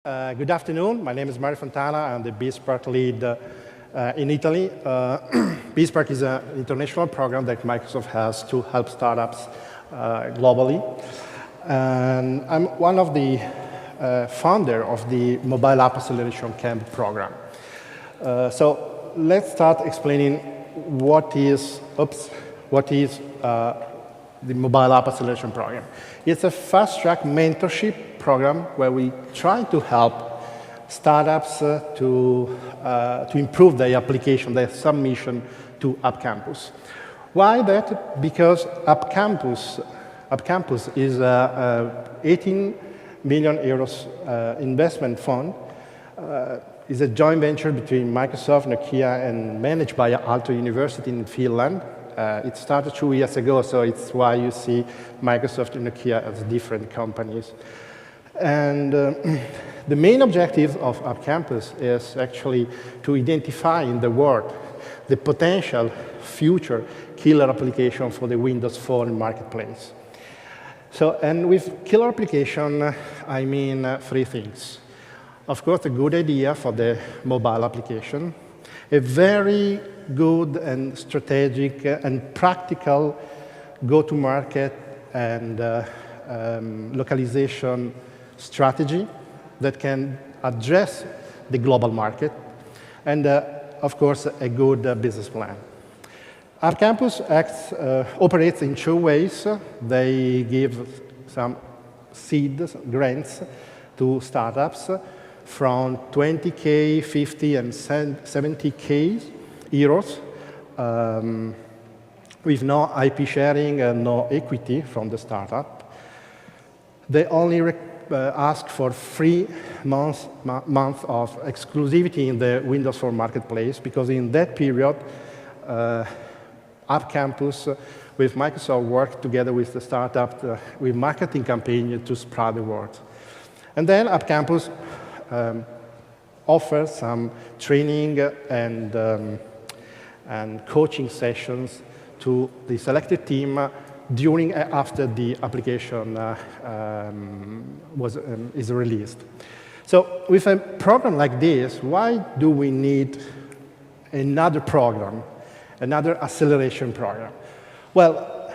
Good afternoon. My name is Fontana. I'm the BizSpark lead in Italy. BizSpark is an international program that Microsoft has to help startups globally. And I'm one of the founder of the Mobile App Acceleration Camp program. So let's start explaining what is the Mobile App Acceleration Program. It's a fast-track mentorship program where we try to help startups to improve their application, their submission to App Campus. Why that? Because App Campus is a 18 million euros investment fund. It's a joint venture between Microsoft, Nokia, and managed by Aalto University in Finland. It started 2 years ago, so it's why you see Microsoft and Nokia as different companies. And the main objective of App Campus is actually to identify in the world the potential future killer application for the Windows Phone marketplace. So, and with killer application, I mean three things. Of course, a good idea for the mobile application, a very good and strategic and practical go-to-market and localization strategy that can address the global market, and of course, a good business plan. App Campus operates in two ways. They give some seed grants to startups from 20K, 50, and 70K euros with no IP sharing and no equity from the startup. They only ask for 3 months of exclusivity in the Windows Phone marketplace, because in that period, App Campus with Microsoft worked together with the startup with marketing campaign to spread the word. And then App Campus offers some training and coaching sessions to the selected team during and after the application is released. So with a program like this, why do we need another program, another acceleration program? Well,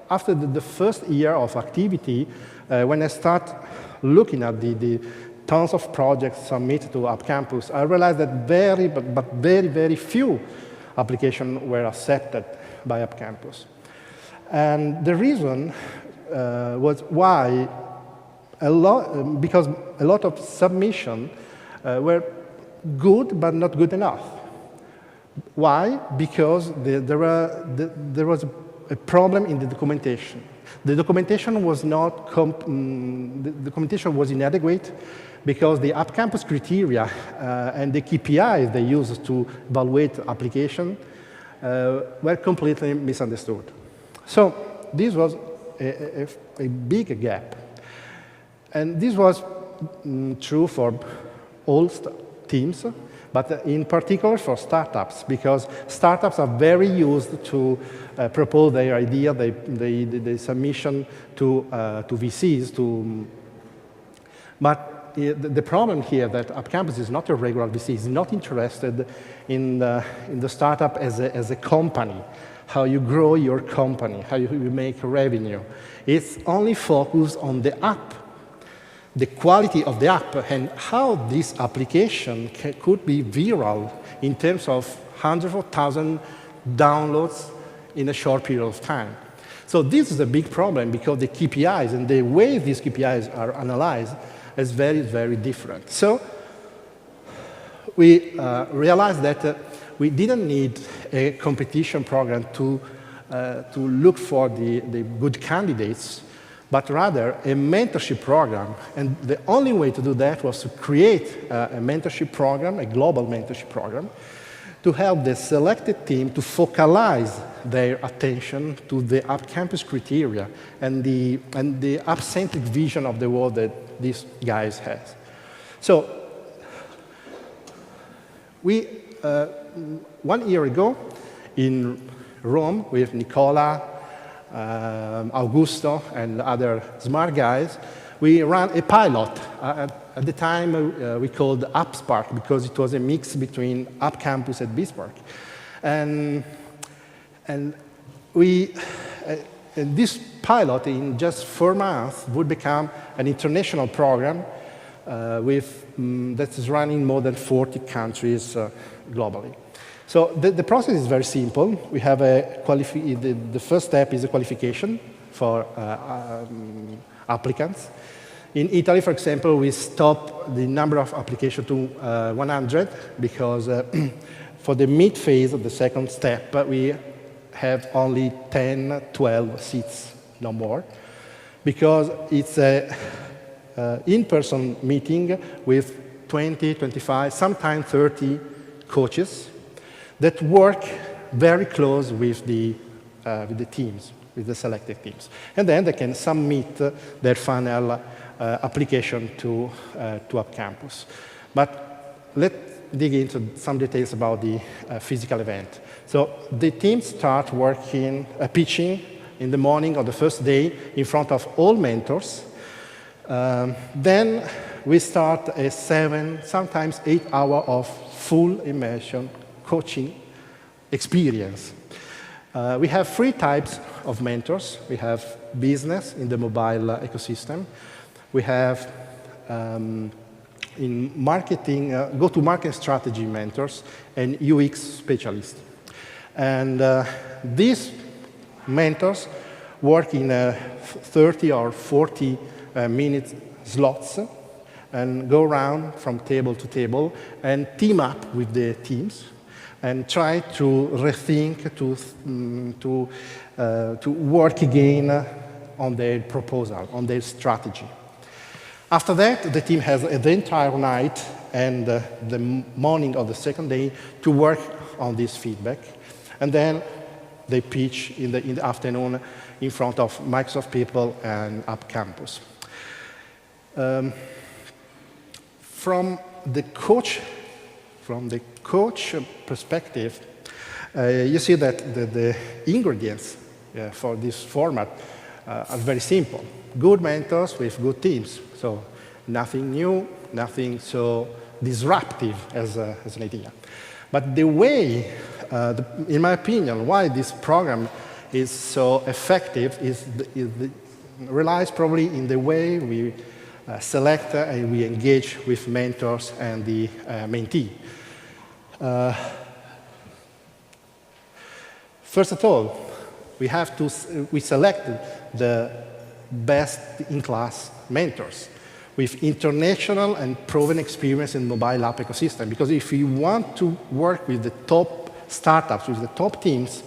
after the first year of activity, when I start looking at the tons of projects submitted to App Campus, I realized that very few applications were accepted by App Campus. And the reason was why because a lot of submissions were good but not good enough. Why? Because there was a problem in the documentation. The documentation was the documentation was inadequate because the App Campus criteria and the KPIs they used to evaluate application were completely misunderstood. So this was a big gap. And this was true for all teams, but in particular for startups, because startups are very used to propose their idea, the submission to VCs. But the problem here that App Campus is not a regular VC, is not interested in the startup as a company, how you grow your company, how you make revenue. It's only focused on the app, the quality of the app, and how this application could be viral in terms of hundreds of thousands downloads in a short period of time. So this is a big problem because the KPIs and the way these KPIs are analyzed is very different. So we realized that we didn't need a competition program to look for the good candidates, but rather a mentorship program. And the only way to do that was to create a mentorship program, a global mentorship program, to help the selected team to focalize their attention to the App Campus criteria and the app-centric vision of the world that these guys have. So we, 1 year ago in Rome with Nicola, Augusto, and other smart guys, we ran a pilot. At the time, we called BizSpark because it was a mix between App Campus and BizSpark. And this pilot, in just 4 months, would become an international program that is running in more than 40 countries globally. So the process is very simple. We have the first step is a qualification for applicants. In Italy, for example, we stopped the number of applications to 100 because for the mid phase of the second step, we have only 10, 12 seats, no more, because it's an in-person meeting with 20, 25, sometimes 30 coaches that work very close with the teams, with the selected teams. And then they can submit their final application to App Campus. But let's dig into some details about the physical event. So the teams start working, pitching in the morning of the first day in front of all mentors. Then we start a 7, sometimes 8 hours of full immersion coaching experience. We have 3 types of mentors. We have business in the mobile ecosystem. We have in marketing, go-to-market strategy mentors and UX specialists. And these mentors work in 30 or 40 minute slots and go around from table to table and team up with the teams and try to rethink, to work again on their proposal, on their strategy. After that, the team has the entire night and the morning of the second day to work on this feedback. And then they pitch in the afternoon in front of Microsoft people and App Campus. From the coach perspective, you see that the ingredients for this format are very simple. Good mentors with good teams. So nothing new, nothing so disruptive as an idea. But the way, in my opinion, why this program is so effective relies probably in the way we select and we engage with mentors and the mentee. First of all, we selected the best-in-class mentors with international and proven experience in the mobile app ecosystem. Because if you want to work with the top startups, with the top teams,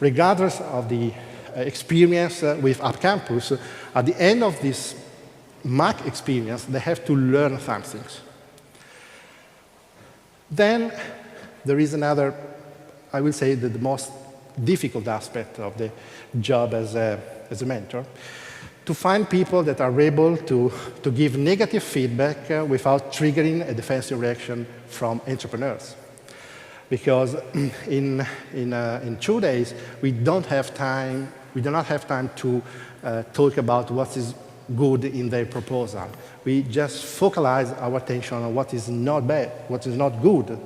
regardless of the experience with App Campus, at the end of this MAAC experience, they have to learn something. Then there is another, I will say, the most difficult aspect of the job as a mentor, to find people that are able to give negative feedback without triggering a defensive reaction from entrepreneurs. Because in 2 days, we do not have time to talk about what is good in their proposal. We just focalize our attention on what is not bad, what is not good.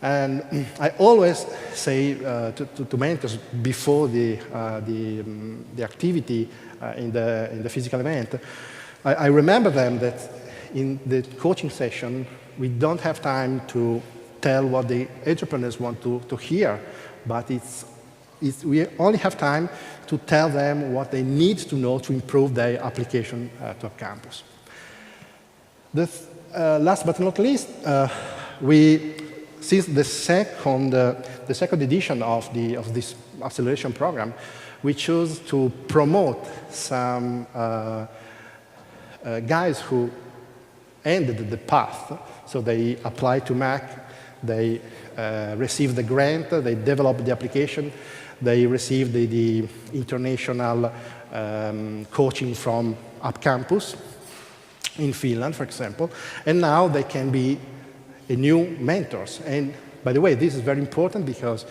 And I always say to mentors before the activity in the physical event, I remember them that in the coaching session, we don't have time to tell what the entrepreneurs want to hear, but we only have time to tell them what they need to know to improve their application to App Campus. Last but not least, since the second edition of this acceleration program, we chose to promote some guys who ended the path. So they applied to MAAC, they received the grant, they developed the application, they received the international coaching from App Campus in Finland, for example, and now they can be new mentors. And by the way, this is very important because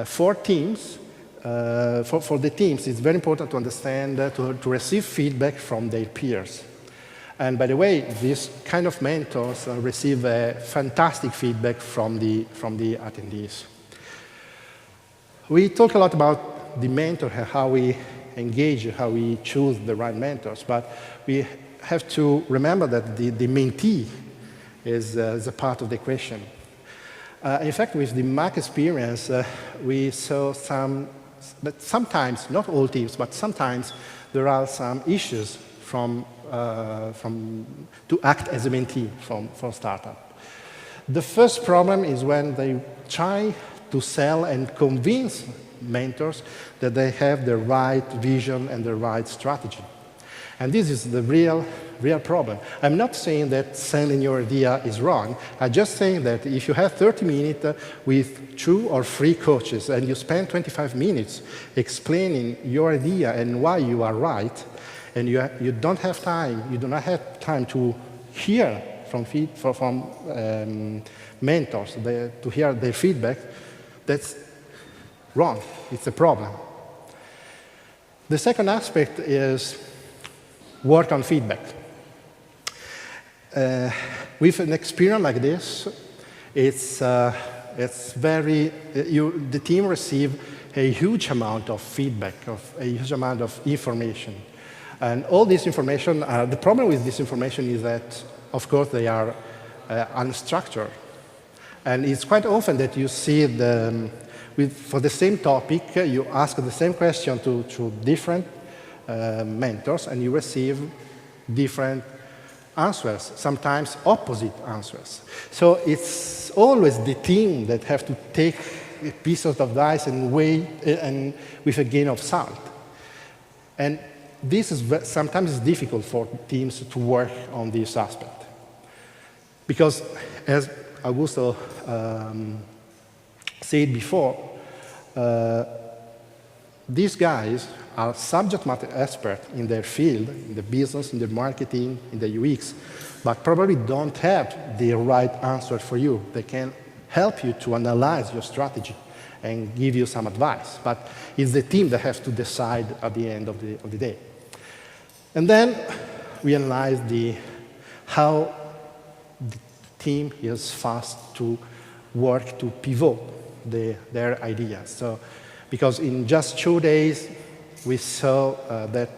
for teams, for the teams, it's very important to understand, to receive feedback from their peers. And by the way, these kind of mentors receive fantastic feedback from the attendees. We talk a lot about the mentor, how we engage, how we choose the right mentors, but we have to remember that the mentee is a part of the equation. In fact, with the MAAC experience, we saw that sometimes, not all teams, but sometimes there are some issues to act as a mentee for startup. The first problem is when they try to sell and convince mentors that they have the right vision and the right strategy. And this is the real problem. I'm not saying that selling your idea is wrong. I'm just saying that if you have 30 minutes with 2 or 3 coaches and you spend 25 minutes explaining your idea and why you are right, and you don't have time, you do not have time to hear from mentors, to hear their feedback, that's wrong. It's a problem. The second aspect is work on feedback. With an experience like this, it's very, the team receives a huge amount of feedback, a huge amount of information. And all this information, the problem with this information is that, of course, they are unstructured. And it's quite often that you see for the same topic, you ask the same question to different mentors, and you receive different answers, sometimes opposite answers. So it's always the team that have to take a piece of advice and weigh and with a grain of salt. And this is sometimes difficult for teams to work on this aspect. Because, as Augusto said before, these guys are subject matter experts in their field, in the business, in the marketing, in the UX, but probably don't have the right answer for you. They can help you to analyze your strategy and give you some advice, but it's the team that has to decide at the end of the day. And then we analyze how the team is fast to work to pivot their ideas. So, because in just 2 days, we saw that,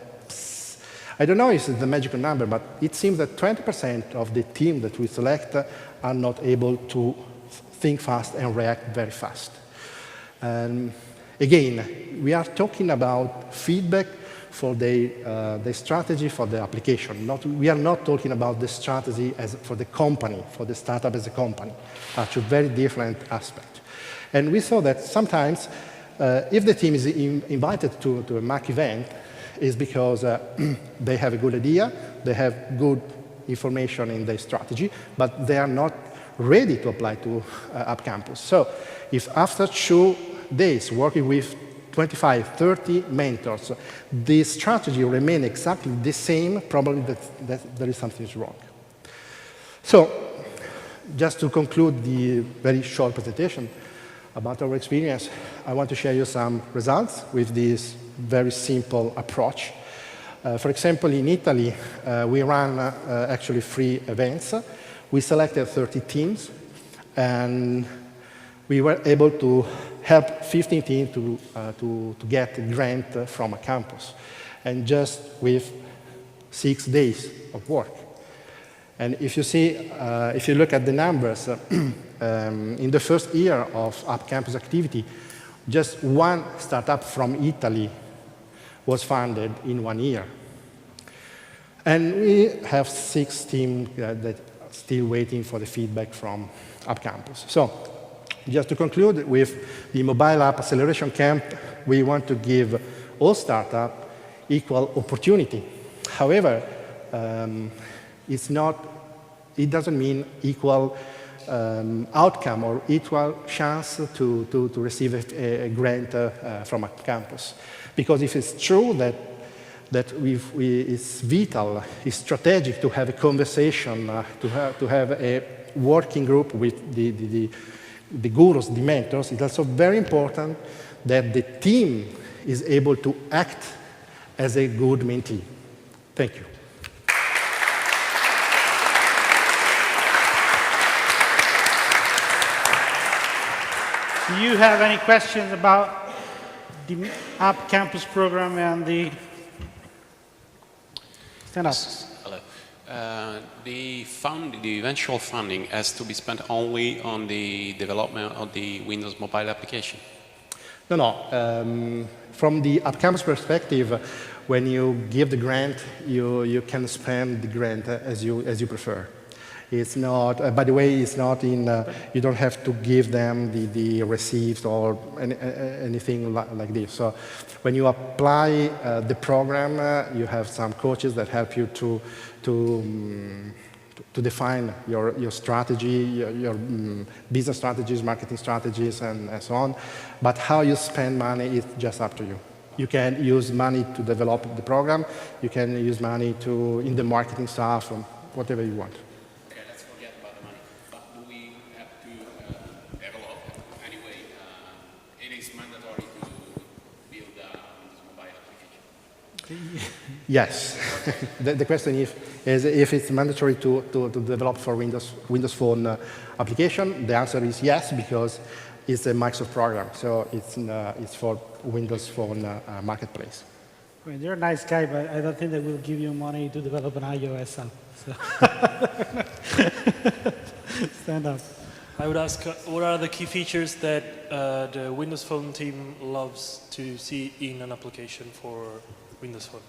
I don't know if it's the magical number, but it seems that 20% of the team that we select are not able to think fast and react very fast. And again, we are talking about feedback for the strategy for the application. We are not talking about the strategy for the company, for the startup as a company. Two very different aspects. And we saw that sometimes, if the team is invited to a MAAC event, is because they have a good idea, they have good information in their strategy, but they are not ready to apply to App Campus. So if after 2 days working with 25, 30 mentors, the strategy remains exactly the same, probably that there is something wrong. So just to conclude the very short presentation about our experience, I want to share you some results with this very simple approach. For example, in Italy, we ran actually 3 events. We selected 30 teams, and we were able to help 15 teams to get a grant from a campus, and just with 6 days of work. And if you see, if you look at the numbers, in the first year of App Campus activity, just 1 startup from Italy was funded in 1 year. And we have 6 teams that are still waiting for the feedback from App Campus. So just to conclude with the Mobile App Acceleration Camp, we want to give all startups equal opportunity. However, it doesn't mean equal outcome or equal chance to receive a grant from a campus. Because if it's true that it's vital, it's strategic to have a conversation, to have a working group with the gurus, the mentors, it's also very important that the team is able to act as a good mentee. Thank you. Do you have any questions about the App Campus program and the... Stand up. Hello. The eventual funding has to be spent only on the development of the Windows mobile application? No. From the App Campus perspective, when you give the grant, you can spend the grant as you prefer. It's not, by the way, it's not in, you don't have to give them the receipts or anything like this. So when you apply the program, you have some coaches that help you to define your strategy, your business strategies, marketing strategies, and so on. But how you spend money is just up to you. You can use money to develop the program. You can use money in the marketing stuff, or whatever you want. Okay, let's forget about the money. But do we have to develop anyway? It is mandatory to build a Windows mobile application. Yes. The question is if it's mandatory to develop for Windows Phone application. The answer is yes, because it's a Microsoft program, so it's for Windows Phone marketplace. I mean, you're a nice guy, but I don't think they will give you money to develop an iOS app. So. Stand up. I would ask, what are the key features that the Windows Phone team loves to see in an application for Windows Phone?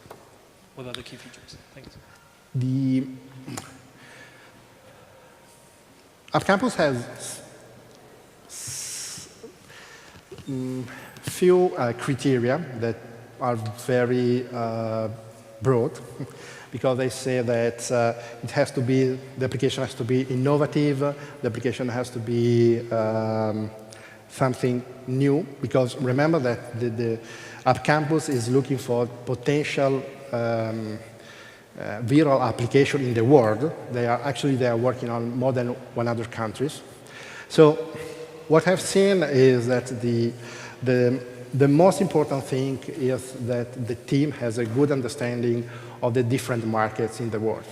What are the key features? Thanks. The App Campus has few criteria that are very broad, because they say that it has to be, the application has to be innovative, the application has to be something new, because remember that the App Campus is looking for potential viral application in the world. They are working on more than 100 countries. So what I've seen is that the most important thing is that the team has a good understanding of the different markets in the world.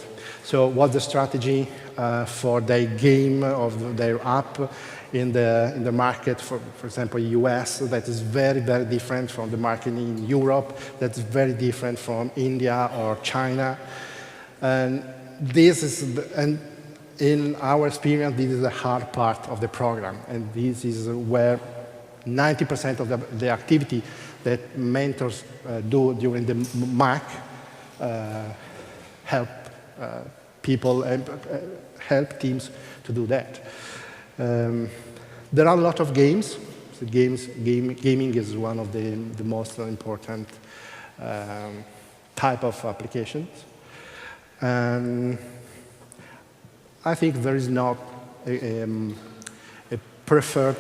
So what's the strategy for their game, of their app in the market, for example, US, that is very, very different from the market in Europe, that's very different from India or China. And this is, and in our experience, this is the hard part of the program, and this is where 90% of the activity that mentors do during the MAAC help people and help teams to do that. There are a lot of games. So gaming is one of the most important type of applications. And I think there is not a preferred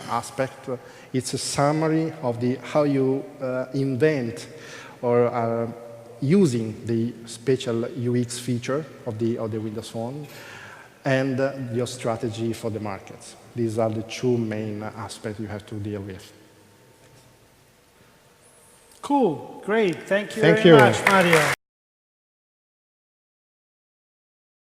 aspect. It's a summary of how you invent or are using the special UX feature of the Windows Phone and your strategy for the markets. These are the two main aspects you have to deal with. Cool, great. Thank you very much, Mario.